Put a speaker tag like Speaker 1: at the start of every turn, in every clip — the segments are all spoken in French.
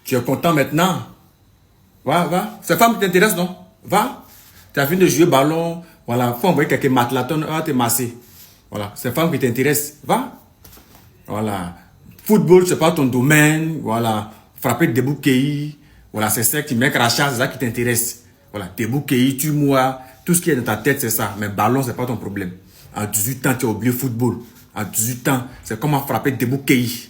Speaker 1: Tu es content maintenant? Va. Cette femme qui t'intéresse, non? Va. Tu as fini de jouer ballon. Voilà. Faut envoyer quelques matelatons. On va te masser. Voilà. Cette femme qui t'intéresse. Va. Voilà. Football, c'est pas ton domaine. Voilà. Frapper debout Kei. Voilà. C'est ça qui met crachat. C'est ça qui t'intéresse. Voilà. Debout Kei, tu mois. Tout ce qui est dans ta tête, c'est ça. Mais ballon, c'est pas ton problème. À 18 ans, tu as oublié football. À 18 ans, c'est comment frapper debout Kei.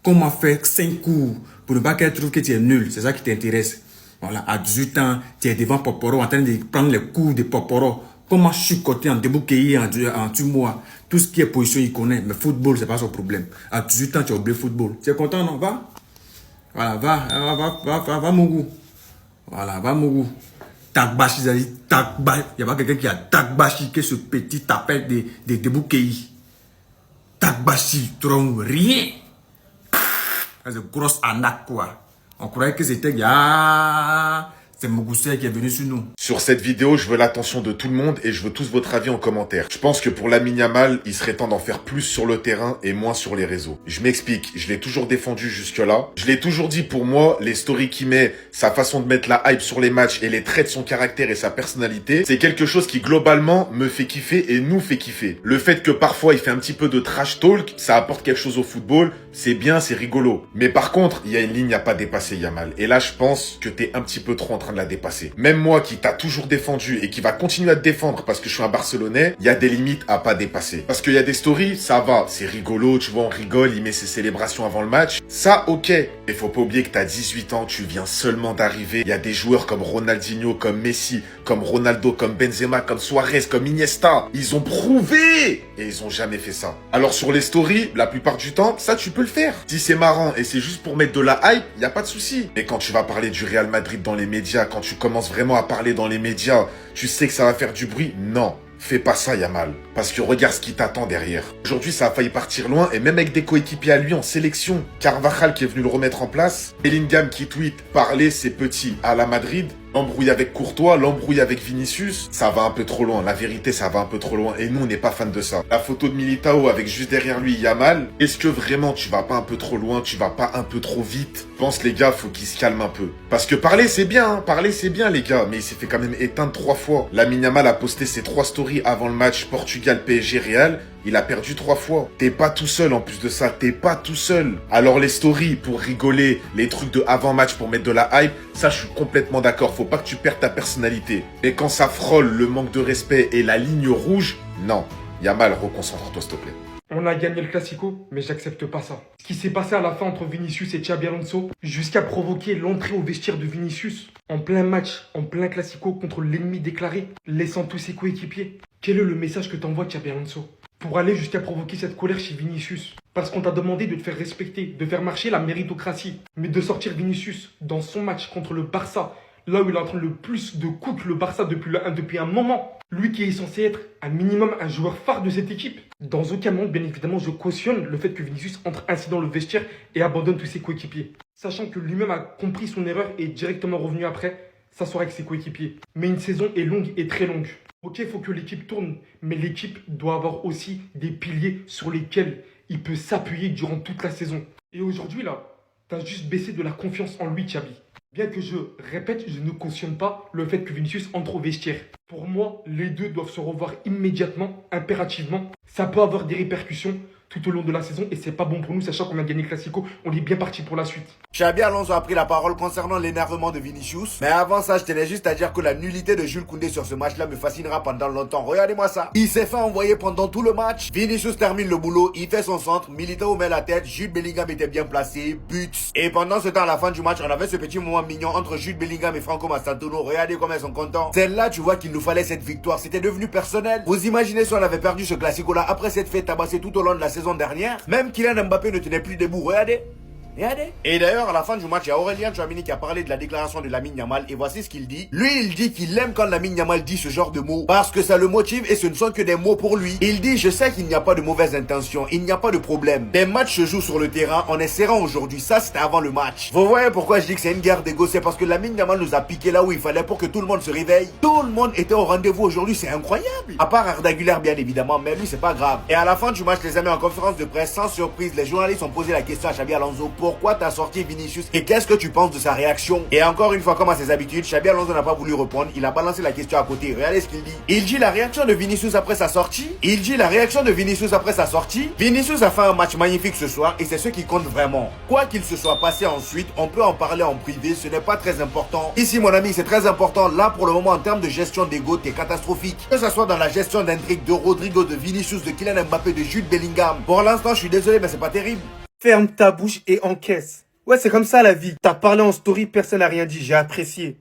Speaker 1: Comment faire 5 coups pour ne pas qu'elle trouve que tu es nul. C'est ça qui t'intéresse. Voilà, à 18 ans, tu es devant Poporo en train de prendre les coups de Poporo. Comment chucoter en débouquer en tumois. Tout ce qui est position, il connaît. Mais football, c'est pas son problème. À 18 ans, tu as oublié football. Tu es content, non? Va. Voilà, va, Mougou. Voilà, va, Mougou. Takbashi, il n'y a pas quelqu'un qui a Takbashi, que ce petit tapette de débouquer. Takbashi, tu trouves rien. C'est une grosse arnaque, quoi. On croyait que c'était... c'est Mougoussé qui est venu sur nous.
Speaker 2: Sur cette vidéo, je veux l'attention de tout le monde et je veux tous votre avis en commentaire. Je pense que pour Lamine Yamal, il serait temps d'en faire plus sur le terrain et moins sur les réseaux. Je m'explique, je l'ai toujours défendu jusque-là. Je l'ai toujours dit, pour moi, les stories qu'il met, sa façon de mettre la hype sur les matchs et les traits de son caractère et sa personnalité, c'est quelque chose qui globalement me fait kiffer et nous fait kiffer. Le fait que parfois il fait un petit peu de trash talk, ça apporte quelque chose au football, c'est bien, c'est rigolo. Mais par contre, il y a une ligne à pas dépasser, Yamal. Et là, je pense que t'es un petit peu trop en train de la dépasser. Même moi qui t'a toujours défendu et qui va continuer à te défendre parce que je suis un Barcelonais, il y a des limites à pas dépasser. Parce qu'il y a des stories, ça va, c'est rigolo, tu vois, on rigole, il met ses célébrations avant le match. Ça, ok. Mais faut pas oublier que t'as 18 ans, tu viens seulement d'arriver. Il y a des joueurs comme Ronaldinho, comme Messi, comme Ronaldo, comme Benzema, comme Suarez, comme Iniesta. Ils ont prouvé et ils ont jamais fait ça. Alors sur les stories, la plupart du temps, ça tu peux le faire. Si c'est marrant et c'est juste pour mettre de la hype, y a pas de souci. Mais quand tu vas parler du Real Madrid dans les médias, quand tu commences vraiment à parler dans les médias, tu sais que ça va faire du bruit? Non. Fais pas ça, Yamal. Parce que regarde ce qui t'attend derrière. Aujourd'hui, ça a failli partir loin, et même avec des coéquipiers à lui en sélection. Carvajal qui est venu le remettre en place. Bellingham qui tweet « Parler, c'est petit » à la Madrid. L'embrouille avec Courtois, l'embrouille avec Vinicius, ça va un peu trop loin. La vérité, ça va un peu trop loin. Et nous, on n'est pas fan de ça. La photo de Militao avec juste derrière lui Yamal. Est-ce que vraiment tu vas pas un peu trop loin? Tu vas pas un peu trop vite? Je pense, les gars, faut qu'ils se calment un peu. Parce que parler, c'est bien. Hein. Parler, c'est bien, les gars. Mais il s'est fait quand même éteindre 3 fois. Lamine Yamal a posté ses 3 stories avant le match Portugal, PSG, Real. Il a perdu 3 fois. T'es pas tout seul en plus de ça. T'es pas tout seul. Alors les stories pour rigoler, les trucs de avant-match pour mettre de la hype, ça je suis complètement d'accord. Faut pas que tu perdes ta personnalité. Mais quand ça frôle le manque de respect et la ligne rouge, non. Yamal, reconcentre-toi s'il te plaît.
Speaker 3: On a gagné le Classico, mais j'accepte pas ça. Ce qui s'est passé à la fin entre Vinicius et Xabi Alonso, jusqu'à provoquer l'entrée au vestiaire de Vinicius, en plein match, en plein Classico contre l'ennemi déclaré, laissant tous ses coéquipiers. Quel est le message que t'envoie Xabi Alonso? Pour aller jusqu'à provoquer cette colère chez Vinicius. Parce qu'on t'a demandé de te faire respecter, de faire marcher la méritocratie. Mais de sortir Vinicius dans son match contre le Barça, là où il est en train le plus de cook le Barça depuis un moment. Lui qui est censé être un minimum un joueur phare de cette équipe. Dans aucun moment, bien évidemment, je cautionne le fait que Vinicius entre ainsi dans le vestiaire et abandonne tous ses coéquipiers. Sachant que lui-même a compris son erreur et est directement revenu après s'asseoir avec ses coéquipiers. Mais une saison est longue et très longue. Ok, il faut que l'équipe tourne, mais l'équipe doit avoir aussi des piliers sur lesquels il peut s'appuyer durant toute la saison. Et aujourd'hui, là, t'as juste baissé de la confiance en lui, Xabi. Bien que je répète, je ne cautionne pas le fait que Vinicius entre au vestiaire. Pour moi, les deux doivent se revoir immédiatement, impérativement. Ça peut avoir des répercussions tout au long de la saison et c'est pas bon pour nous, sachant qu'on a gagné le Classico, on est bien parti pour la suite.
Speaker 4: Xabi Alonso a pris la parole concernant l'énervement de Vinicius. Mais avant ça, je tenais juste à dire que la nullité de Jules Koundé sur ce match-là me fascinera pendant longtemps. Regardez-moi ça. Il s'est fait envoyer pendant tout le match. Vinicius termine le boulot, il fait son centre, Militao met la tête, Jude Bellingham était bien placé, but. Et pendant ce temps, à la fin du match, on avait ce petit moment mignon entre Jude Bellingham et Franco Mastantuono. Regardez comme ils sont contents. Celle-là, tu vois qu'il nous fallait cette victoire. C'était devenu personnel. Vous imaginez si on avait perdu ce classico-là après s'être fait tabasser tout au long de la saison dernière? Même Kylian Mbappé ne tenait plus debout. Regardez. Regardez. Et d'ailleurs, à la fin du match, il y a Aurélien Tchouameni qui a parlé de la déclaration de Lamine Yamal. Et voici ce qu'il dit. Lui, il dit qu'il aime quand Lamine Yamal dit ce genre de mots. Parce que ça le motive et ce ne sont que des mots pour lui. Il dit, je sais qu'il n'y a pas de mauvaises intentions. Il n'y a pas de problème. Des matchs se jouent sur le terrain. On est serein aujourd'hui. Ça, c'était avant le match. Vous voyez pourquoi je dis que c'est une guerre d'ego? C'est parce que Lamine Yamal nous a piqué là où il fallait pour que tout le monde se réveille. Tout le monde était au rendez-vous aujourd'hui. C'est incroyable. À part Arda Güler, bien évidemment. Mais lui, c'est pas grave. Et à la fin du match, les amis, en conférence de presse, sans surprise, les journalistes ont posé la question à Xabi Alonso. pourquoi t'as sorti Vinicius et qu'est-ce que tu penses de sa réaction? Et encore une fois, comme à ses habitudes, Xabi Alonso n'a pas voulu répondre. Il a balancé la question à côté. Regardez ce qu'il dit. Il dit la réaction de Vinicius après sa sortie. Vinicius a fait un match magnifique ce soir et c'est ce qui compte vraiment. Quoi qu'il se soit passé ensuite, on peut en parler en privé. Ce n'est pas très important. Ici, mon ami, c'est très important. Là, pour le moment, en termes de gestion d'ego, t'es catastrophique. Que ce soit dans la gestion d'intrigue de Rodrigo, de Vinicius, de Kylian Mbappé, de Jude Bellingham. Pour l'instant, je suis désolé, mais c'est pas terrible.
Speaker 3: Ferme ta bouche et encaisse. Ouais, c'est comme ça la vie. T'as parlé en story, personne n'a rien dit. J'ai apprécié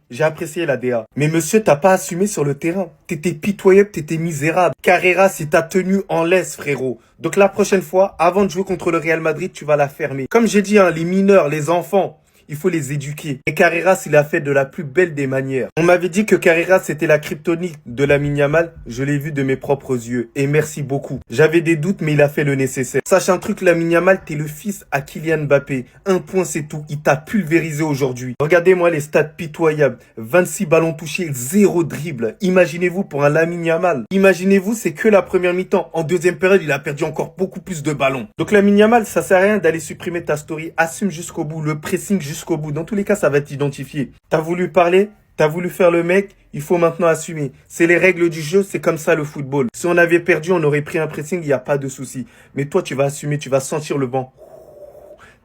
Speaker 3: la DA. Mais monsieur, t'as pas assumé sur le terrain. T'étais pitoyable, t'étais misérable. Carrera, c'est ta tenue en laisse, frérot. Donc la prochaine fois, avant de jouer contre le Real Madrid, tu vas la fermer. Comme j'ai dit, hein, les mineurs, les enfants, il faut les éduquer. Et Carreras, il a fait de la plus belle des manières. On m'avait dit que Carreras, c'était la kryptonite de Lamine Yamal. Je l'ai vu de mes propres yeux. Et merci beaucoup. J'avais des doutes, mais il a fait le nécessaire. Sache un truc, Lamine Yamal, t'es le fils à Kylian Mbappé. Un point, c'est tout. Il t'a pulvérisé aujourd'hui. Regardez-moi les stats pitoyables. 26 ballons touchés, 0 dribble. Imaginez-vous pour un Lamine Yamal. Imaginez-vous, c'est que la première mi-temps. En deuxième période, il a perdu encore beaucoup plus de ballons. Donc Lamine Yamal, ça sert à rien d'aller supprimer ta story. Assume jusqu'au bout. Le pressing jusqu'au bout. Dans tous les cas, ça va t'identifier. T'as voulu parler, t'as voulu faire le mec, il faut maintenant assumer. C'est les règles du jeu, c'est comme ça le football. Si on avait perdu, on aurait pris un pressing, il n'y a pas de souci. Mais toi, tu vas assumer, tu vas sentir le vent.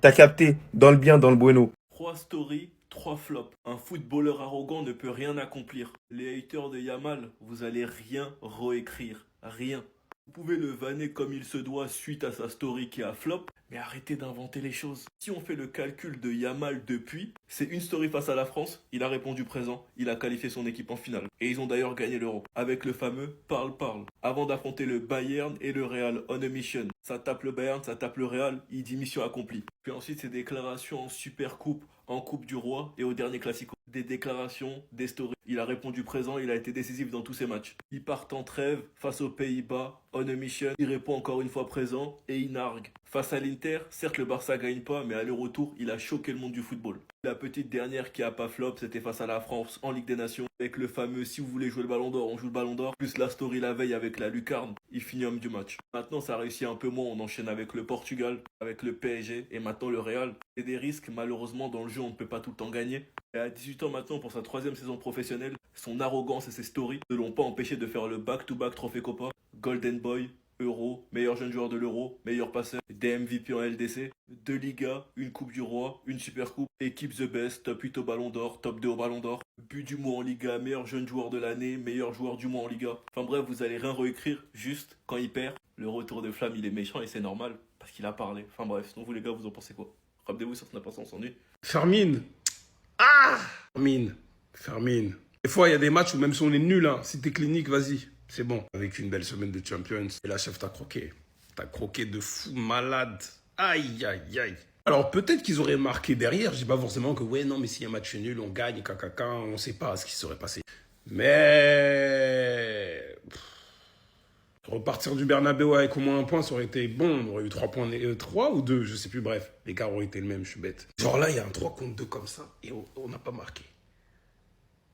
Speaker 3: T'as capté, dans le bien, dans le bueno.
Speaker 5: 3 stories, 3 flops. Un footballeur arrogant ne peut rien accomplir. Les haters de Yamal, vous allez rien réécrire. Rien. Vous pouvez le vanner comme il se doit suite à sa story qui a flop, mais arrêtez d'inventer les choses. Si on fait le calcul de Yamal depuis, c'est une story face à la France, il a répondu présent, il a qualifié son équipe en finale. Et ils ont d'ailleurs gagné l'Euro, avec le fameux parle-parle, avant d'affronter le Bayern et le Real on a mission. Ça tape le Bayern, ça tape le Real, il dit mission accomplie. Puis ensuite ses déclarations en Super Coupe, en Coupe du Roi et au dernier Classico. Des déclarations, des stories. Il a répondu présent, il a été décisif dans tous ses matchs. Il part en trêve face aux Pays-Bas, on a mission. Il répond encore une fois présent et il nargue. Face à l'Inter, certes le Barça gagne pas, mais à aller-retour, il a choqué le monde du football. La petite dernière qui a pas flop, c'était face à la France en Ligue des Nations. Avec le fameux si vous voulez jouer le Ballon d'Or, on joue le Ballon d'Or. Plus la story la veille avec la lucarne, il finit homme du match. Maintenant ça réussit un peu moins, on enchaîne avec le Portugal, avec le PSG et maintenant le Real. C'est des risques, malheureusement dans le jeu on ne peut pas tout le temps gagner. Et à 18 ans maintenant pour sa 3e saison professionnelle, son arrogance et ses stories ne l'ont pas empêché de faire le back-to-back Trophée Copa, Golden Boy, Euro, meilleur jeune joueur de l'Euro, meilleur passeur, des MVP en LDC, 2 Ligas, une Coupe du Roi, une Super Coupe, équipe The Best, top 8 au Ballon d'Or, top 2 au Ballon d'Or, but du mois en Liga, meilleur jeune joueur de l'année, meilleur joueur du mois en Liga. Enfin bref, vous allez rien réécrire, juste quand il perd, le retour de flamme il est méchant et c'est normal, parce qu'il a parlé. Enfin bref, sinon vous les gars, vous en pensez quoi? Rappelez-vous sur Snap, on s'ennuie.
Speaker 6: Fermine. Fermine. Des fois, il y a des matchs où même si on est nul, hein, si t'es clinique, vas-y. C'est bon. Avec une belle semaine de Champions. Et la chef, t'as croqué. T'as croqué de fou malade. Aïe, aïe, aïe. Alors, peut-être qu'ils auraient marqué derrière. Je dis pas forcément que, ouais, non, mais s'il y a un match nul, on gagne, caca, on sait pas ce qui serait passé. Mais... repartir du Bernabéu avec au moins un point, ça aurait été bon. On aurait eu 3 points, 3 ou 2, je sais plus, bref. L'écart aurait été le même, je suis bête. Genre là, il y a un 3 contre 2 comme ça et on n'a pas marqué.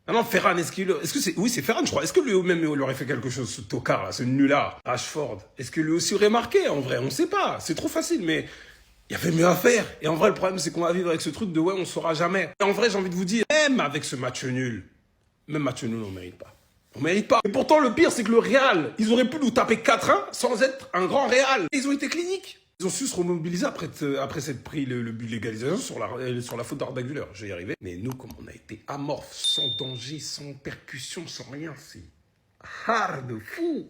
Speaker 6: Ah non, Ferran, est-ce que c'est... Oui, c'est Ferran, je crois. Est-ce que lui-même, il aurait fait quelque chose, ce tocard, là, ce nul-là, Rashford? Est-ce que lui aussi aurait marqué, en vrai? On sait pas. C'est trop facile, mais il y avait mieux à faire. Et en vrai, le problème, c'est qu'on va vivre avec ce truc de, ouais, on saura jamais. Et en vrai, j'ai envie de vous dire, même avec ce match nul, même match nul, on mérite pas. On mérite pas. Et pourtant, le pire, c'est que le Real, ils auraient pu nous taper 4-1 sans être un grand Real. Et ils ont été cliniques. Ils ont su se remobiliser après s'être pris le but de l'égalisation sur la faute d'Arda Güler. Je vais y arriver. Mais nous, comme on a été amorphes, sans danger, sans percussion, sans rien, c'est hard de fou.